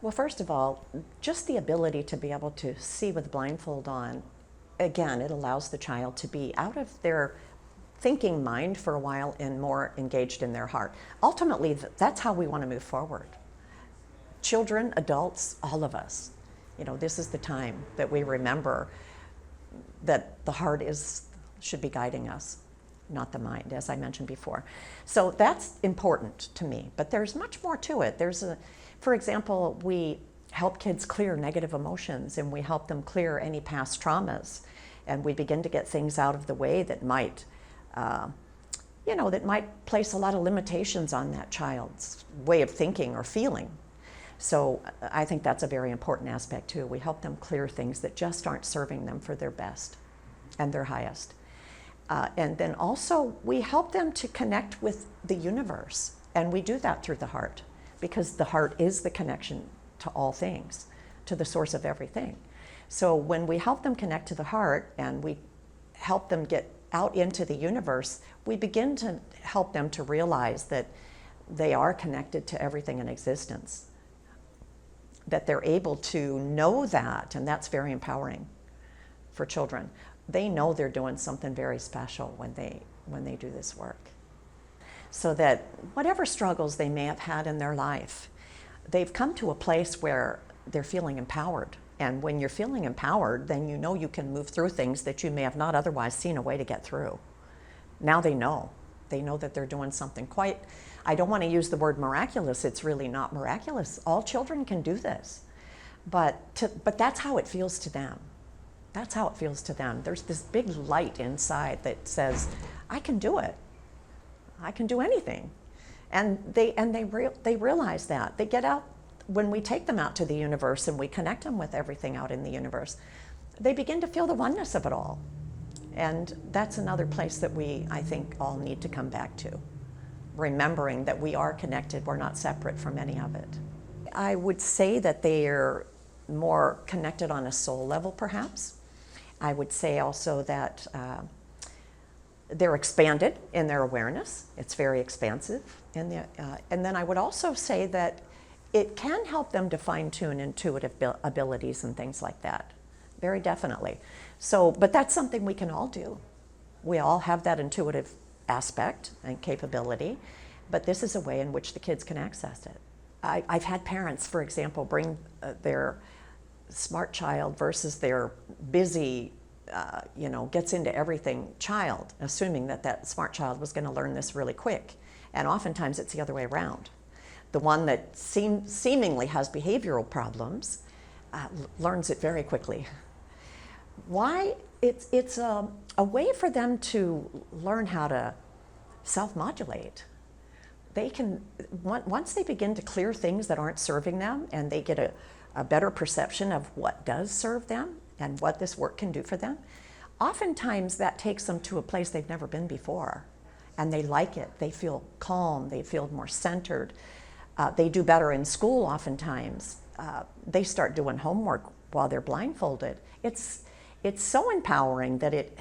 Well, first of all, just the ability to be able to see with blindfold on, again, it allows the child to be out of their thinking mind for a while and more engaged in their heart. Ultimately, that's how we want to move forward. Children, adults, all of us. This is the time that we remember that the heart should be guiding us, not the mind, as I mentioned before. So that's important to me, but there's much more to it. For example, we help kids clear negative emotions, and we help them clear any past traumas, and we begin to get things out of the way that might place a lot of limitations on that child's way of thinking or feeling. So I think that's a very important aspect too. We help them clear things that just aren't serving them for their best and their highest. And then also we help them to connect with the universe, and we do that through the heart, because the heart is the connection to all things, to the source of everything. So when we help them connect to the heart and we help them get out into the universe, we begin to help them to realize that they are connected to everything in existence, that they're able to know that, and that's very empowering for children. They know they're doing something very special when they do this work. So that whatever struggles they may have had in their life, they've come to a place where they're feeling empowered. And when you're feeling empowered, then you know you can move through things that you may have not otherwise seen a way to get through. Now they know. They know that they're doing something quite, I don't want to use the word miraculous, it's really not miraculous. All children can do this. But that's how it feels to them. That's how it feels to them. There's this big light inside that says, I can do it. I can do anything. And they realize that. They get out, when we take them out to the universe and we connect them with everything out in the universe, they begin to feel the oneness of it all. And that's another place that we, I think, all need to come back to. Remembering that we are connected, we're not separate from any of it. I would say that they are more connected on a soul level, perhaps. I would say also that they're expanded in their awareness. It's very expansive. And then I would also say that it can help them to fine-tune intuitive abilities and things like that, very definitely. So, but that's something we can all do. We all have that intuitive aspect and capability, but this is a way in which the kids can access it. I've had parents, for example, bring their smart child versus their busy, gets into everything child, assuming that smart child was going to learn this really quick. And oftentimes it's the other way around. The one that seemingly has behavioral problems learns it very quickly. Why? It's a way for them to learn how to self-modulate. They can, once they begin to clear things that aren't serving them, and they get a better perception of what does serve them and what this work can do for them, oftentimes that takes them to a place they've never been before. And they like it. They feel calm. They feel more centered. They do better in school oftentimes. They start doing homework while they're blindfolded. It's so empowering that it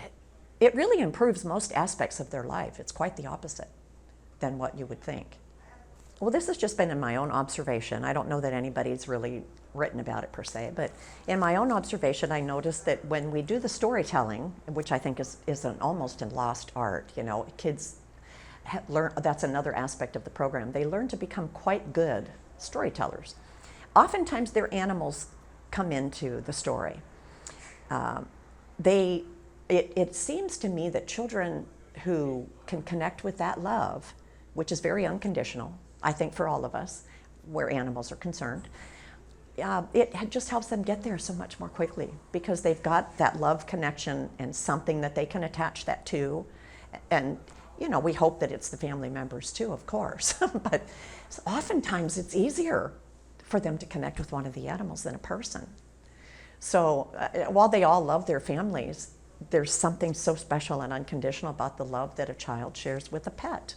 really improves most aspects of their life. It's quite the opposite than what you would think. Well, this has just been in my own observation. I don't know that anybody's really written about it per se, but in my own observation, I noticed that when we do the storytelling, which I think is an almost a lost art, kids learn, that's another aspect of the program. They learn to become quite good storytellers. Oftentimes their animals come into the story. It seems to me that children who can connect with that love, which is very unconditional, I think for all of us, where animals are concerned, it just helps them get there so much more quickly because they've got that love connection and something that they can attach that to. And we hope that it's the family members too, of course, but oftentimes it's easier for them to connect with one of the animals than a person. So while they all love their families, there's something so special and unconditional about the love that a child shares with a pet.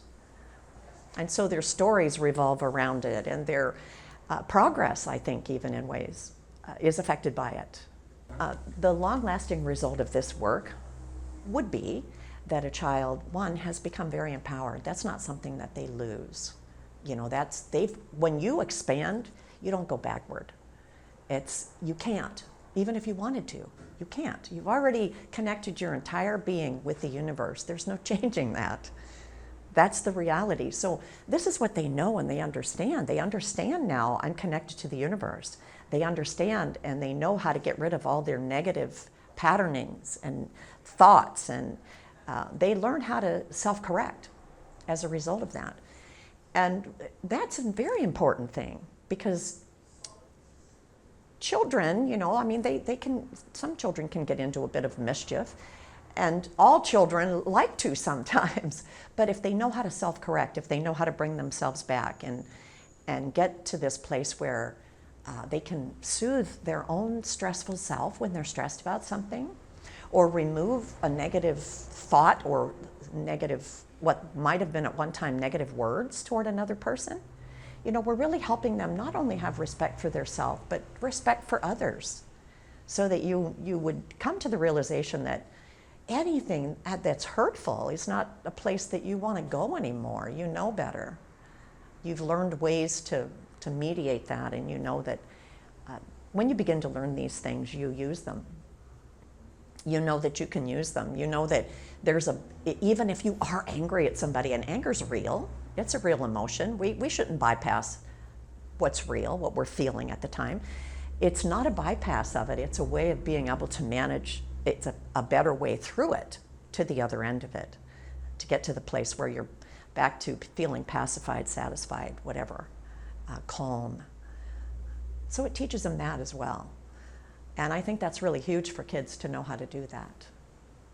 And so their stories revolve around it, and their progress, I think, even in ways, is affected by it. The long-lasting result of this work would be that a child, one, has become very empowered. That's not something that they lose. When you expand, You don't go backward. You can't. Even if you wanted to, you can't. You've already connected your entire being with the universe. There's no changing that. That's the reality. So this is what they know and they understand. They understand now, I'm connected to the universe. They understand and they know how to get rid of all their negative patternings and thoughts, and they learn how to self-correct as a result of that. And that's a very important thing, because children, some children can get into a bit of mischief, and all children like to sometimes. But if they know how to self-correct, if they know how to bring themselves back and get to this place where they can soothe their own stressful self when they're stressed about something, or remove a negative thought or what might have been at one time negative words toward another person, we're really helping them not only have respect for their self, but respect for others, so that you would come to the realization that anything that's hurtful is not a place that you want to go anymore. You know better. You've learned ways to mediate that, and you know that when you begin to learn these things, you use them. You know that you can use them. You know that even if you are angry at somebody, and anger's real, it's a real emotion. We shouldn't bypass what's real, what we're feeling at the time. It's not a bypass of it. It's a way of being able to manage. It's a better way through it to the other end of it, to get to the place where you're back to feeling pacified, satisfied, whatever, calm. So it teaches them that as well. And I think that's really huge for kids to know how to do that.